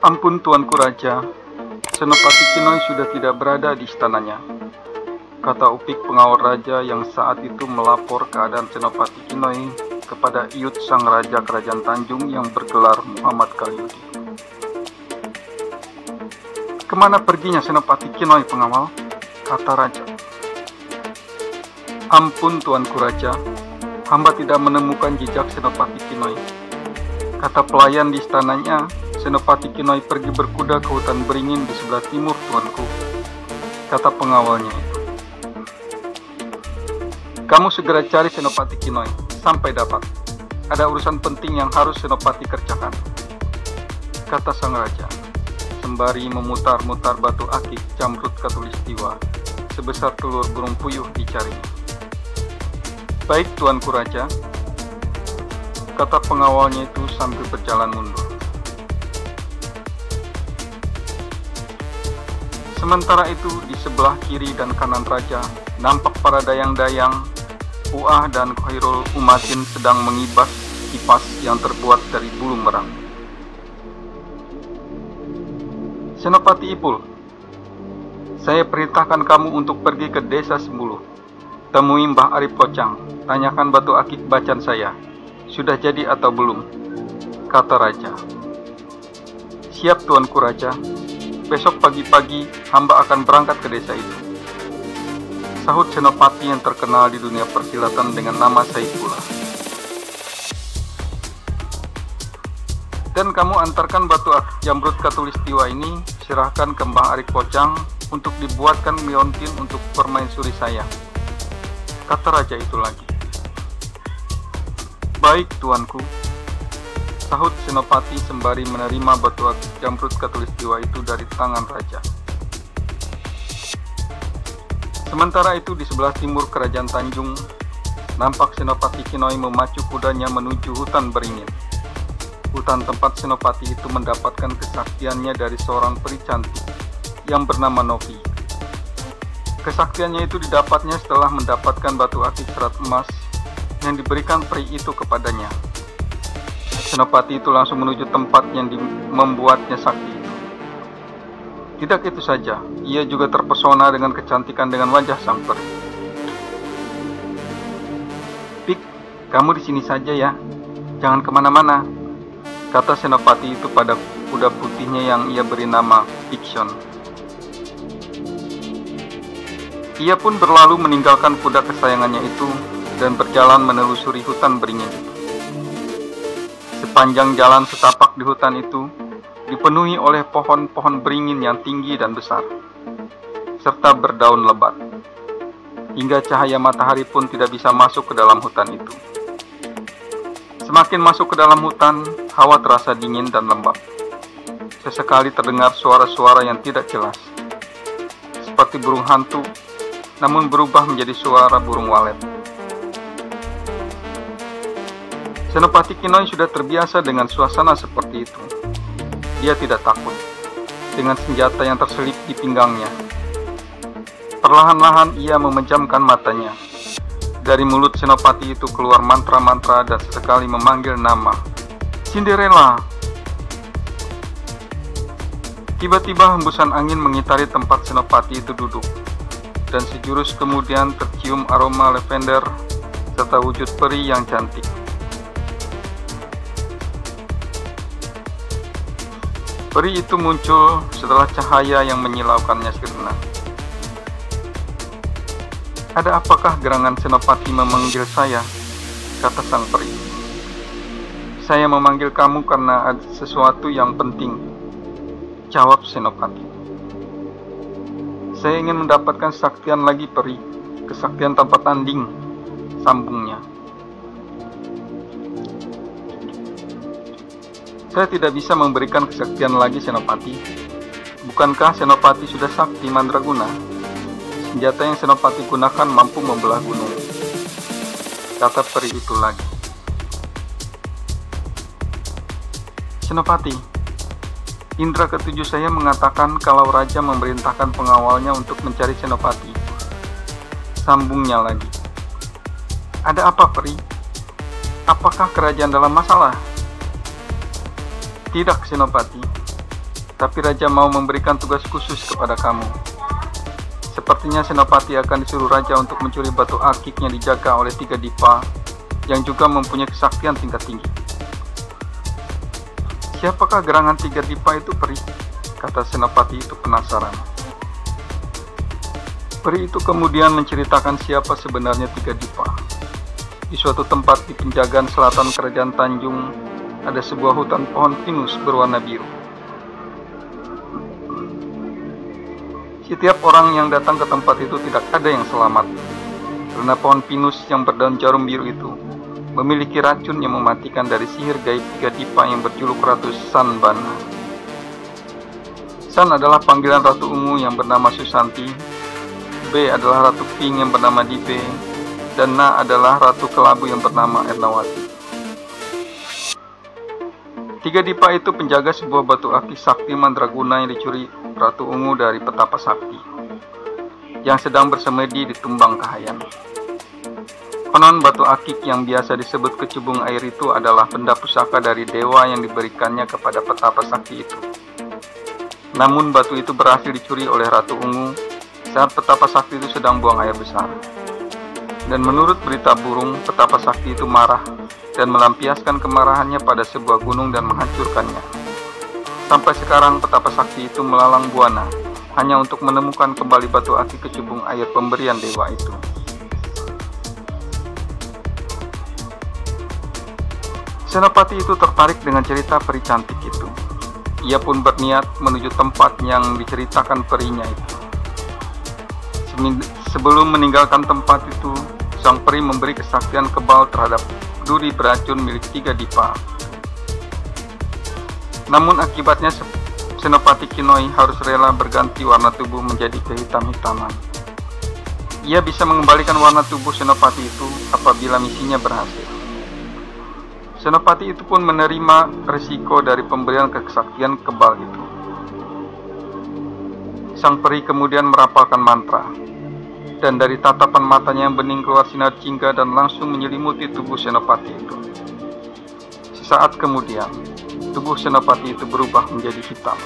Ampun Tuanku Raja, Senopati Kinoi sudah tidak berada di istananya, kata Upik pengawal raja yang saat itu melapor keadaan Senopati Kinoi kepada Iyut sang raja kerajaan Tanjung yang bergelar Muhammad Kalyudi. Kemana perginya Senopati Kinoi pengawal? Kata raja. Ampun Tuanku Raja, hamba tidak menemukan jejak Senopati Kinoi. Kata pelayan di istananya, Senopati Kinoi pergi berkuda ke hutan beringin di sebelah timur Tuanku, kata pengawalnya itu. Kamu segera cari Senopati Kinoi sampai dapat. Ada urusan penting yang harus Senopati kerjakan, kata sang raja, sembari memutar-mutar batu akik Jamrud Khatulistiwa sebesar telur burung puyuh dicarinya. Baik Tuanku Raja, kata pengawalnya itu sambil berjalan mundur. Sementara itu di sebelah kiri dan kanan raja nampak para dayang-dayang, Uah dan Khairul Umatin sedang mengibas kipas yang terbuat dari bulu merang. Senopati Ipul, saya perintahkan kamu untuk pergi ke desa Sembuluh. Temui Mbah Arif Pocang, tanyakan batu akik bacan saya, sudah jadi atau belum, kata raja. Siap Tuanku Raja, besok pagi-pagi hamba akan berangkat ke desa itu, sahut senopati yang terkenal di dunia persilatan dengan nama Saifullah. Dan kamu antarkan batu akik Jamrud Khatulistiwa ini, serahkan ke Mbah Arif Pocang untuk dibuatkan miontin untuk permaisuri saya, kata raja itu lagi. Baik Tuanku, sahut senopati sembari menerima batu akik Jamrud Khatulistiwa itu dari tangan raja. Sementara itu di sebelah timur kerajaan Tanjung, nampak Senopati Kinoi memacu kudanya menuju hutan beringin. Hutan tempat senopati itu mendapatkan kesaktiannya dari seorang peri cantik yang bernama Novi. Kesaktiannya itu didapatnya setelah mendapatkan batu akik serat emas yang diberikan peri itu kepadanya. Senopati itu langsung menuju tempat yang membuatnya sakti itu. Tidak itu saja, ia juga terpesona dengan kecantikan dengan wajah sang peri. Pik, kamu di sini saja ya, jangan kemana-mana, kata senopati itu pada kuda putihnya yang ia beri nama Fiction. Ia pun berlalu meninggalkan kuda kesayangannya itu dan berjalan menelusuri hutan beringin. Sepanjang jalan setapak di hutan itu dipenuhi oleh pohon-pohon beringin yang tinggi dan besar, serta berdaun lebat, hingga cahaya matahari pun tidak bisa masuk ke dalam hutan itu. Semakin masuk ke dalam hutan, hawa terasa dingin dan lembab. Sesekali terdengar suara-suara yang tidak jelas, seperti burung hantu, namun berubah menjadi suara burung walet. Senopati Kinoi sudah terbiasa dengan suasana seperti itu. Dia tidak takut dengan senjata yang terselip di pinggangnya. Perlahan-lahan ia memejamkan matanya. Dari mulut senopati itu keluar mantra-mantra dan sesekali memanggil nama Cinderella. Tiba-tiba hembusan angin mengitari tempat senopati itu duduk, dan sejurus kemudian tercium aroma lavender serta wujud peri yang cantik. Peri itu muncul setelah cahaya yang menyilaukannya sirna. Ada apakah gerangan senopati memanggil saya? Kata sang peri. Saya memanggil kamu karena ada sesuatu yang penting, jawab senopati. Saya ingin mendapatkan kesaktian lagi peri, kesaktian tanpa tanding, sambungnya. Saya tidak bisa memberikan kesaktian lagi senopati. Bukankah senopati sudah sakti mandraguna? Senjata yang senopati gunakan mampu membelah gunung, kata peri itu lagi. Senopati, indra ketujuh saya mengatakan kalau raja memerintahkan pengawalnya untuk mencari senopati, sambungnya lagi. Ada apa peri? Apakah kerajaan dalam masalah? Tidak senopati, tapi Raja mau memberikan tugas khusus kepada kamu. Sepertinya Senopati akan disuruh Raja untuk mencuri batu akik yang dijaga oleh 3 dipa yang juga mempunyai kesaktian tingkat tinggi. Siapakah gerangan 3 dipa itu, Peri? Kata Senopati itu penasaran. Peri itu kemudian menceritakan siapa sebenarnya 3 dipa. Di suatu tempat di penjagaan selatan kerajaan Tanjung, ada sebuah hutan pohon pinus berwarna biru. Setiap orang yang datang ke tempat itu tidak ada yang selamat, karena pohon pinus yang berdaun jarum biru itu memiliki racun yang mematikan dari sihir gaib 3 dipa yang berjuluk Ratu Sanbana. San adalah panggilan Ratu Ungu yang bernama Susanti, B adalah Ratu Pink yang bernama Dipe, dan Na adalah Ratu Kelabu yang bernama Ernawati. 3 dipa itu penjaga sebuah batu akik sakti mandraguna yang dicuri Ratu Ungu dari petapa sakti yang sedang bersemedi di Tumbang Kahayan. Konon batu akik yang biasa disebut kecubung air itu adalah benda pusaka dari dewa yang diberikannya kepada petapa sakti itu. Namun batu itu berhasil dicuri oleh Ratu Ungu saat petapa sakti itu sedang buang air besar. Dan menurut berita burung, petapa sakti itu marah dan melampiaskan kemarahannya pada sebuah gunung dan menghancurkannya. Sampai sekarang petapa sakti itu melalang buana hanya untuk menemukan kembali batu akik kecubung air pemberian dewa itu. Senopati itu tertarik dengan cerita peri cantik itu. Ia pun berniat menuju tempat yang diceritakan perinya itu. Sebelum meninggalkan tempat itu, sang peri memberi kesaktian kebal terhadap duri beracun milik 3 dipa. Namun akibatnya Senopati Kinoi harus rela berganti warna tubuh menjadi kehitam-hitaman. Ia bisa mengembalikan warna tubuh Senopati itu apabila misinya berhasil. Senopati itu pun menerima risiko dari pemberian kesaktian kebal itu. Sang peri kemudian merapalkan mantra, dan dari tatapan matanya yang bening keluar sinar jingga dan langsung menyelimuti tubuh Senopati itu. Sesaat kemudian, tubuh Senopati itu berubah menjadi hitam.